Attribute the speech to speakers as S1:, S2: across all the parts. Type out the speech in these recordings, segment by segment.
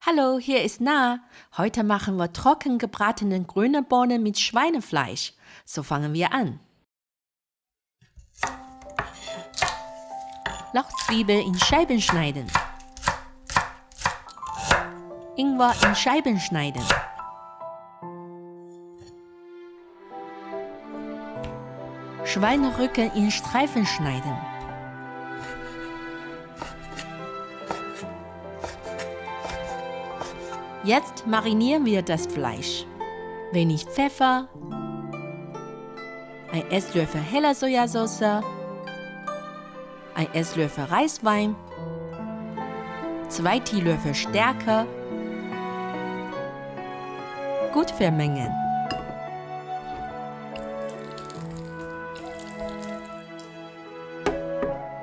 S1: Hallo, hier ist Na. Heute machen wir trocken gebratene grüne Bohnen mit Schweinefleisch. So fangen wir an. Lauchzwiebel in Scheiben schneiden. Ingwer in Scheiben schneiden. Schweinerücken in Streifen schneiden. Jetzt marinieren wir das Fleisch. Wenig Pfeffer, ein Esslöffel heller Sojasauce, ein Esslöffel Reiswein, 2 Teelöffel Stärke. Gut vermengen.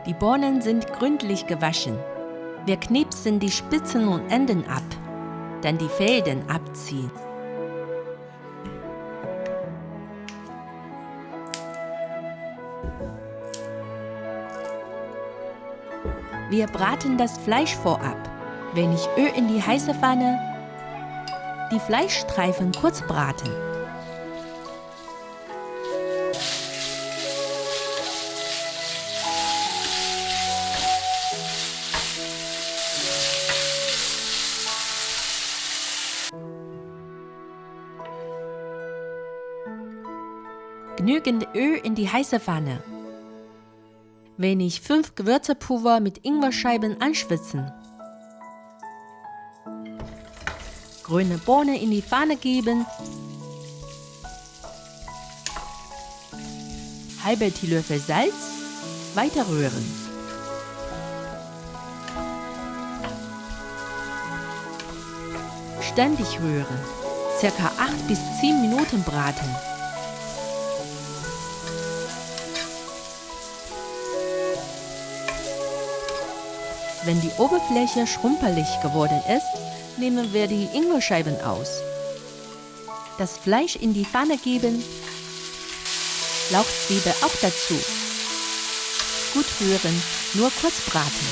S1: Die Bohnen sind gründlich gewaschen. Wir knipsen die Spitzen und Enden ab, dann die Fäden abziehen. Wir braten das Fleisch vorab. Wenig Öl in die heiße Pfanne. Die Fleischstreifen kurz braten. Genügend Öl in die heiße Pfanne. Wenig 5 Gewürzpulver mit Ingwerscheiben anschwitzen. Grüne Bohnen in die Pfanne geben. Halbe Teelöffel Salz. Weiter rühren. Ständig rühren. Circa 8 bis 10 Minuten braten. Wenn die Oberfläche schrumpelig geworden ist, nehmen wir die Ingwerscheiben aus. Das Fleisch in die Pfanne geben, Lauchzwiebel auch dazu. Gut rühren, nur kurz braten.